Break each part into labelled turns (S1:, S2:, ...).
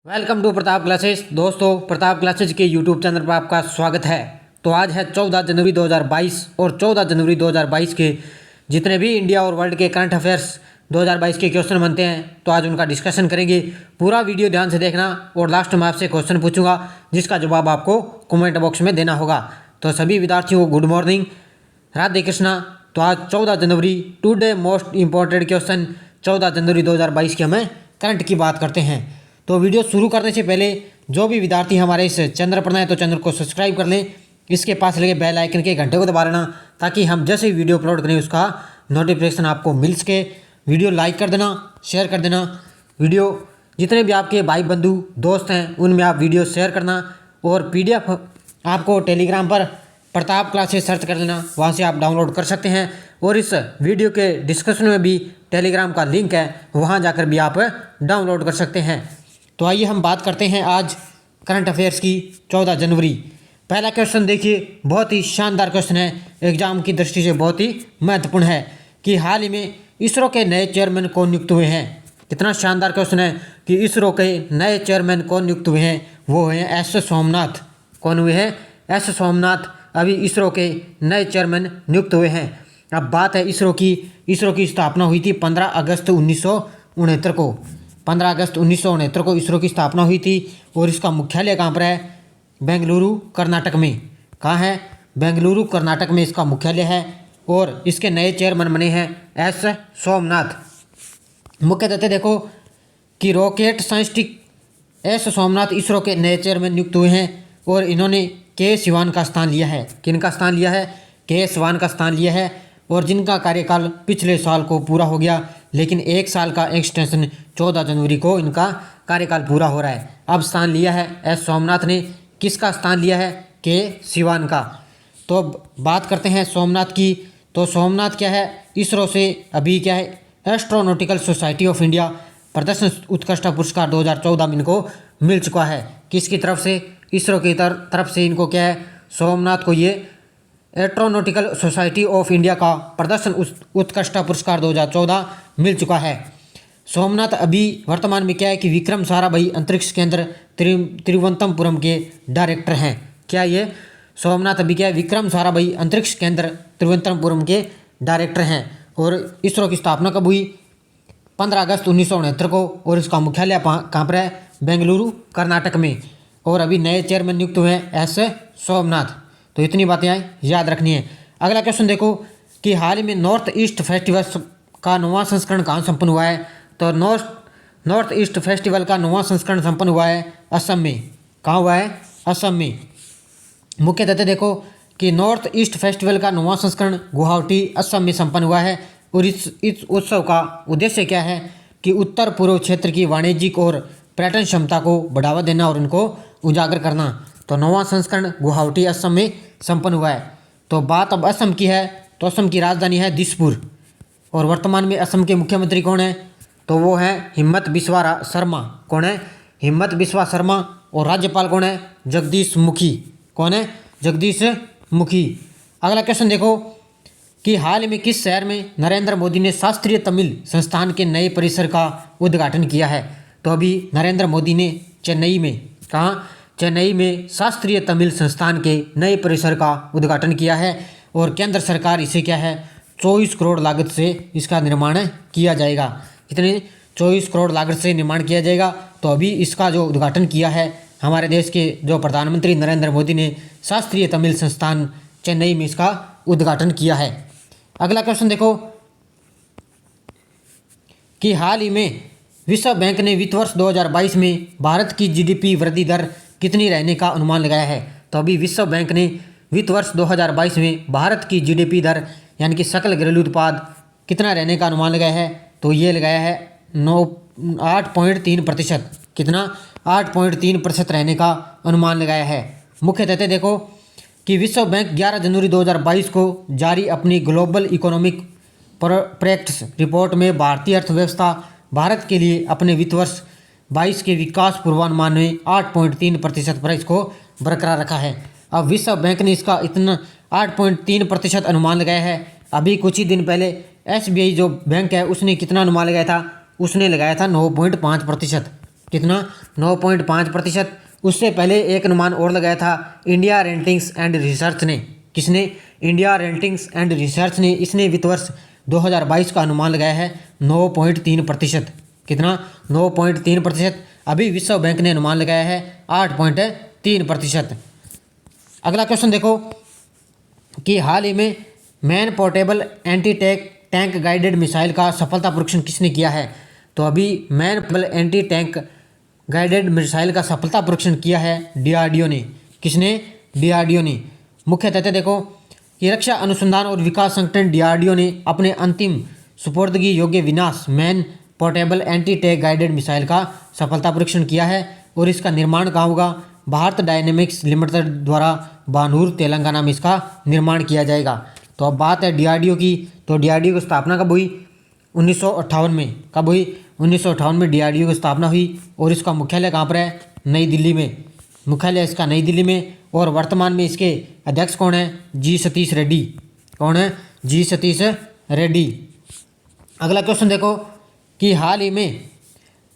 S1: Welcome to Pratap classes. दोस्तों, Pratap classes के YouTube channel पर आपका स्वागत है। तो आज है 14 जनवरी 2022 और 14 जनवरी 2022 के जितने भी इंडिया और वर्ल्ड के करंट अफेयर्स 2022 के क्वेश्चन बनते हैं तो आज उनका डिस्कशन करेंगे। पूरा वीडियो ध्यान से देखना और लास्ट में आपसे क्वेश्चन पूछूंगा जिसका जवाब आपको कमेंट बॉक्स में देना होगा। तो सभी विद्यार्थियों को गुड मॉर्निंग, राधे कृष्णा। तो आज 14 जनवरी टुडे मोस्ट इंपॉर्टेंट क्वेश्चन 14 जनवरी 2022 के हमें करंट की बात करते हैं। तो वीडियो शुरू करने से पहले जो भी विद्यार्थी हमारे इस चैनल पर नए तो चैनल को सब्सक्राइब कर लें, इसके पास लगे बेल आइकन के घंटे को दबा लेना ताकि हम जैसे ही वीडियो अपलोड करें उसका नोटिफिकेशन आपको मिल सके। वीडियो लाइक कर देना, शेयर कर देना। वीडियो जितने भी आपके भाई बंधु दोस्त हैं उनमें आप वीडियो शेयर करना और PDF आपको टेलीग्राम पर प्रताप क्लासेस सर्च कर लेना, वहाँ से आप डाउनलोड कर सकते हैं। और इस वीडियो के डिस्क्रिप्शन में भी टेलीग्राम का लिंक है, वहाँ जाकर भी आप डाउनलोड कर सकते हैं। तो आइए हम बात करते हैं आज करंट अफेयर्स की 14 जनवरी। पहला क्वेश्चन देखिए, बहुत ही शानदार क्वेश्चन है, एग्जाम की दृष्टि से बहुत ही महत्वपूर्ण है कि हाल ही में इसरो के नए चेयरमैन कौन नियुक्त हुए हैं। कितना शानदार क्वेश्चन है कि इसरो के नए चेयरमैन कौन नियुक्त हुए हैं। वो हैं S सोमनाथ। कौन हुए हैं? S सोमनाथ अभी इसरो के नए चेयरमैन नियुक्त हुए हैं। अब बात है इसरो की स्थापना हुई थी 15 अगस्त 1969 को। 15 अगस्त 1969 को इसरो की स्थापना हुई थी और इसका मुख्यालय कहाँ पर है? बेंगलुरु कर्नाटक में। कहाँ है? बेंगलुरु कर्नाटक में इसका मुख्यालय है। और इसके नए चेयरमैन बने हैं S सोमनाथ। मुख्य तथ्य देखो कि rocket scientist S Somnath ISRO के नए चेयरमैन नियुक्त हुए हैं और इन्होंने के सिवान का स्थान लिया है। किनका स्थान लिया है? के सिवान का स्थान लिया है। और जिनका कार्यकाल पिछले साल को पूरा हो गया, लेकिन एक साल का एक्सटेंशन 14 जनवरी को इनका कार्यकाल पूरा हो रहा है। अब स्थान लिया है S सोमनाथ ने। किसका स्थान लिया है? के सिवान का। तो बात करते हैं सोमनाथ की। तो सोमनाथ क्या है? इसरो से अभी क्या है, एस्ट्रोनॉटिकल सोसाइटी ऑफ इंडिया प्रदर्शन उत्कृष्ट पुरस्कार 2014 में इनको मिल चुका है। किसकी तरफ से? इसरो की तरफ से इनको क्या है, सोमनाथ को ये एस्ट्रोनॉटिकल सोसाइटी ऑफ इंडिया का प्रदर्शन उत्कृष्ट पुरस्कार 2014 मिल चुका है। सोमनाथ अभी वर्तमान में क्या है कि विक्रम साराभाई अंतरिक्ष केंद्र तिरुवनंतपुरम के डायरेक्टर हैं। क्या ये सोमनाथ अभी क्या है? विक्रम साराभाई अंतरिक्ष केंद्र तिरुवनंतपुरम के डायरेक्टर हैं। और इसरो की स्थापना कब हुई? 15 अगस्त 1969 को। और इसका मुख्यालय कहाँ पर है? बेंगलुरु कर्नाटक में। और अभी नए चेयरमैन नियुक्त हुए हैं S सोमनाथ। तो इतनी बातें याद रखनी है। अगला क्वेश्चन देखो कि हाल ही में नॉर्थ ईस्ट फेस्टिवल का 9वां संस्करण कहाँ संपन्न हुआ है। तो नॉर्थ ईस्ट फेस्टिवल का 9वां संस्करण संपन्न हुआ है असम में। कहाँ हुआ है? असम में। मुख्य तथ्य देखो कि नॉर्थ ईस्ट फेस्टिवल का 9वां संस्करण गुवाहाटी असम में संपन्न हुआ है। और इस उत्सव का उद्देश्य क्या है कि उत्तर पूर्व क्षेत्र की वाणिज्यिक और पर्यटन क्षमता को बढ़ावा देना और उनको उजागर करना। तो 9वां संस्करण गुवाहाटी असम में संपन्न हुआ है। तो बात अब असम की है, तो असम की राजधानी है दिसपुर। और वर्तमान में असम के मुख्यमंत्री कौन है? तो वो है हिम्मत बिस्वा शर्मा। कौन है? हिम्मत बिस्वा शर्मा। और राज्यपाल कौन है? जगदीश मुखी। कौन है? जगदीश मुखी। अगला क्वेश्चन देखो कि हाल में किस शहर में नरेंद्र मोदी ने शास्त्रीय तमिल संस्थान के नए परिसर का उद्घाटन किया है। तो अभी नरेंद्र मोदी ने चेन्नई में, कहाँ? चेन्नई में शास्त्रीय तमिल संस्थान के नए परिसर का उद्घाटन किया है। और केंद्र सरकार इसे क्या है, 24 करोड़ लागत से इसका निर्माण किया जाएगा। कितने? 24 करोड़ लागत से निर्माण किया जाएगा। तो अभी इसका जो उद्घाटन किया है हमारे देश के जो प्रधानमंत्री नरेंद्र मोदी ने शास्त्रीय तमिल संस्थान चेन्नई में इसका उद्घाटन किया है। अगला क्वेश्चन देखो कि हाल ही में विश्व बैंक ने वित्त वर्ष 2022 में भारत की GDP वृद्धि दर कितनी रहने का अनुमान लगाया है। तो अभी विश्व बैंक ने वित्त वर्ष 2022 में भारत की GDP दर यानी कि सकल घरेलू उत्पाद कितना रहने का अनुमान लगाया है। तो ये लगाया है 8.3%। कितना? 8.3% रहने का अनुमान लगाया है। मुख्य तथ्य देखो कि विश्व बैंक 11 जनवरी 2022 को जारी अपनी ग्लोबल इकोनॉमिक प्रॉस्पेक्ट्स रिपोर्ट में भारतीय अर्थव्यवस्था भारत के लिए अपने वित्त वर्ष 22 के विकास पूर्वानुमान में 8.3% पर इसको बरकरार रखा है। अब विश्व बैंक ने इसका इतना 8.3% अनुमान लगाया है। अभी कुछ ही दिन पहले SBI जो बैंक है उसने कितना अनुमान लगाया था? उसने लगाया था 9.5%। कितना 9.5%। उससे पहले एक अनुमान और लगाया था इंडिया रेटिंग्स एंड रिसर्च ने। किसने? इंडिया रेटिंग्स एंड रिसर्च ने। इसने वित्त वर्ष 2022 का अनुमान लगाया है 9.3%। कितना? 9.3%। अभी विश्व बैंक ने अनुमान लगाया है 8.3%। अगला क्वेश्चन देखो कि हाल ही में man portable anti tank guided missile का सफलता परीक्षण किसने किया है? तो अभी man portable anti tank guided missile का सफलता परीक्षण किया है डीआरडीओ ने। किसने? डीआरडीओ ने। मुख्य तथ्य देखो कि रक्षा अनुसंधान और विकास संगठन डीआरडीओ ने अपने अंतिम सुपुर्दगी योग्य विनाश man portable anti tank guided missile का सफलता परीक्षण किया है। और इसका निर्माण कहाँ होगा? भारत डायनेमिक्स लिमिटेड द्वारा बानूर तेलंगाना में इसका निर्माण किया जाएगा। तो अब बात है डीआरडीओ की। तो डीआरडीओ की स्थापना कब हुई? 1958 में। कब हुई? 1958 में डीआरडीओ की स्थापना हुई। और इसका मुख्यालय कहाँ पर है? नई दिल्ली में। मुख्यालय इसका नई दिल्ली में। और वर्तमान में इसके अध्यक्ष कौन है? जी सतीश रेड्डी। कौन है? जी सतीश रेड्डी। अगला क्वेश्चन देखो कि हाल ही में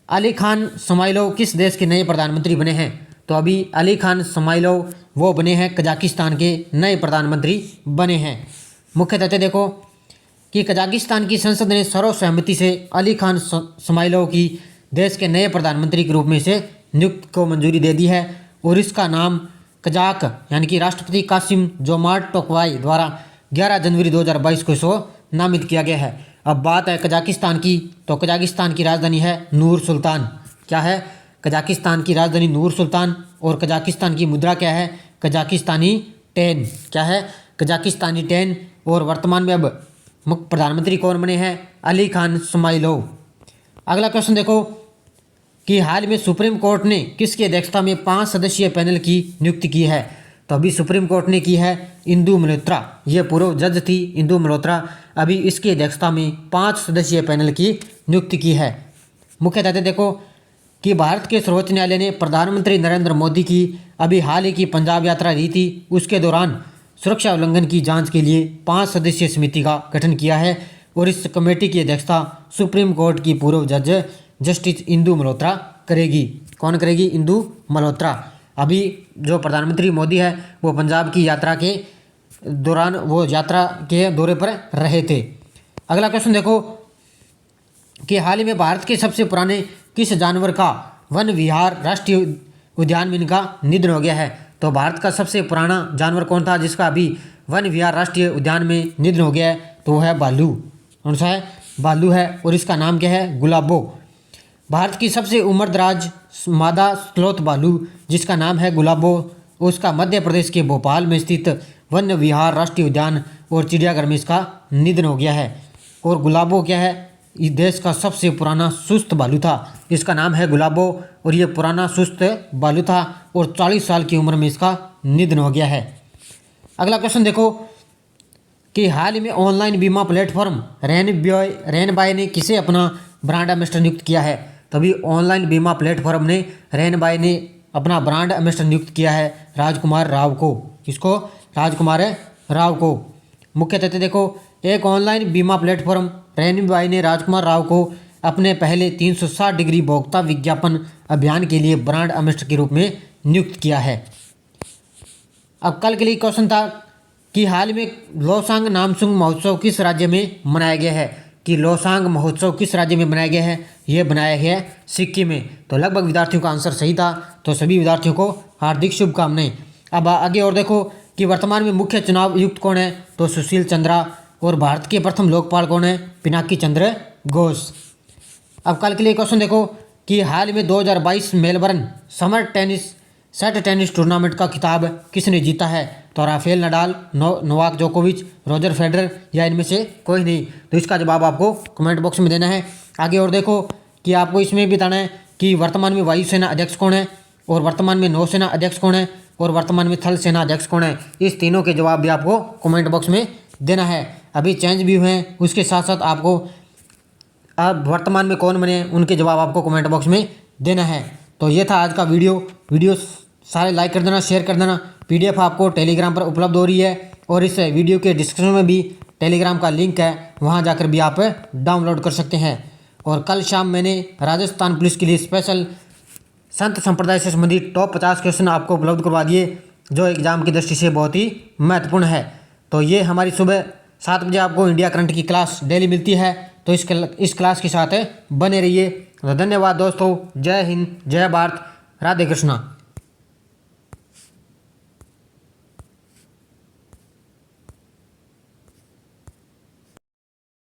S1: अली खान स्माइलोव किस देश के नए प्रधानमंत्री बने हैं? तो अभी अली खान स्माइलोव वो बने हैं कजाकिस्तान के नए प्रधानमंत्री बने हैं। मुख्य तथ्य देखो कि कजाकिस्तान की संसद ने सर्वसहमति से अली खान स्माइलोव की देश के नए प्रधानमंत्री के रूप में से नियुक्ति को मंजूरी दे दी है। और इसका नाम कजाक यानी कि राष्ट्रपति कासिम जोमार्ट टोकाय द्वारा 11 जनवरी 2022 को इसको नामित किया गया है। अब बात है कजाकिस्तान की। तो कजाकिस्तान की राजधानी है नूर सुल्तान। क्या है? कजाकिस्तान की राजधानी नूर सुल्तान। और कजाकिस्तान की मुद्रा क्या है? कजाकिस्तानी टेन। क्या है? कजाकिस्तानी टेन। और वर्तमान में अब मुख्य प्रधानमंत्री कौन बने हैं? अली खान स्माइलोव। अगला क्वेश्चन देखो कि हाल में सुप्रीम कोर्ट ने किसकी अध्यक्षता में 5 सदस्यीय पैनल की नियुक्ति की है? तो अभी सुप्रीम कोर्ट ने की है इंदु मल्होत्रा। ये पूर्व जज थी इंदु मल्होत्रा। अभी इसकी अध्यक्षता में 5 सदस्यीय पैनल की नियुक्ति की है। मुख्य तथ्य देखो कि भारत के सर्वोच्च न्यायालय ने प्रधानमंत्री नरेंद्र मोदी की अभी हाल ही की पंजाब यात्रा रही थी, उसके दौरान सुरक्षा उल्लंघन की जांच के लिए 5 सदस्यीय समिति का गठन किया है। और इस कमेटी की अध्यक्षता सुप्रीम कोर्ट की पूर्व जज जस्टिस इंदु मल्होत्रा करेगी। कौन करेगी? इंदु मल्होत्रा। अभी जो प्रधानमंत्री मोदी है वो पंजाब की यात्रा के दौरान वो यात्रा के दौरे पर रहे थे। अगला क्वेश्चन देखो कि हाल ही में भारत के सबसे पुराने किस जानवर का वन विहार राष्ट्रीय उद्यान में इनका निधन हो गया है? तो भारत का सबसे पुराना जानवर कौन था जिसका अभी वन विहार राष्ट्रीय उद्यान में निधन हो गया है? तो वह है भालू। कौन सा है? भालू है। और इसका नाम क्या है? गुलाबो। भारत की सबसे उम्रदराज मादा स्लोथ भालू जिसका नाम है गुलाबो, उसका मध्य प्रदेश के भोपाल में स्थित वन विहार राष्ट्रीय उद्यान और चिड़ियाघर में इसका निधन हो गया है। और गुलाबो क्या है? इस देश का सबसे पुराना सुस्त भालू था। इसका नाम है गुलाबो। और ये पुराना सुस्त भालू था और 40 साल की उम्र में इसका निधन हो गया है। अगला क्वेश्चन देखो कि हाल ही में ऑनलाइन बीमा प्लेटफॉर्म रेन बाय ने किसे अपना ब्रांड एम्बेसडर नियुक्त किया है? तभी ऑनलाइन बीमा प्लेटफॉर्म ने रेन बाय ने अपना ब्रांड एम्बेसडर नियुक्त किया है राजकुमार राव को। किसको? राजकुमार राव को। मुख्य तथ्य देखो एक ऑनलाइन बीमा प्लेटफॉर्म रेन बाय ने राजकुमार राव को अपने पहले 360 डिग्री भोक्ता विज्ञापन अभियान के लिए ब्रांड एम्बेसडर के रूप में नियुक्त किया है। अब कल के लिए क्वेश्चन था कि हाल में लोसांग नामसूंग महोत्सव किस राज्य में मनाया गया है? कि लोसांग महोत्सव किस राज्य में मनाया गया है? ये बनाया गया है सिक्किम में। तो लगभग विद्यार्थियों का आंसर सही था। तो सभी विद्यार्थियों को हार्दिक शुभकामनाएं। अब आगे और देखो कि वर्तमान में मुख्य चुनाव आयुक्त कौन है? तो सुशील चंद्रा। और भारत के प्रथम लोकपाल कौन है? पिनाकी चंद्र घोष। अब कल के लिए क्वेश्चन देखो कि हाल में 2022 Melbourne summer set tennis tournament का खिताब किसने जीता है? तो राफेल नडाल, नोवाक जोकोविच, रोजर फेडरर या इनमें से कोई नहीं। तो इसका जवाब आपको कमेंट बॉक्स में देना है। आगे और देखो कि आपको इसमें भी बताना है कि वर्तमान में वायुसेना अध्यक्ष कौन है, और वर्तमान में नौसेना अध्यक्ष कौन है, और वर्तमान में थल सेना अध्यक्ष कौन है। इस तीनों के जवाब भी आपको कमेंट बॉक्स में देना है। अभी चेंज भी हुए हैं, उसके साथ साथ आपको अब वर्तमान में कौन बने उनके जवाब आपको कमेंट बॉक्स में देना है। तो ये था आज का वीडियो सारे लाइक कर देना, शेयर कर देना। PDF आपको टेलीग्राम पर उपलब्ध हो रही है और इस वीडियो के डिस्क्रिप्शन में भी टेलीग्राम का लिंक है, वहाँ जाकर भी आप डाउनलोड कर सकते हैं। और कल शाम मैंने राजस्थान पुलिस के लिए स्पेशल संत संप्रदाय से संबंधित टॉप 50 क्वेश्चन आपको उपलब्ध करवा दिए जो एग्जाम की दृष्टि से बहुत ही महत्वपूर्ण है। तो ये हमारी सुबह 7 बजे आपको इंडिया करंट की क्लास डेली मिलती है, तो इस क्लास के साथ बने रहिए। तो धन्यवाद दोस्तों, जय हिंद, जय भारत, राधे कृष्णा।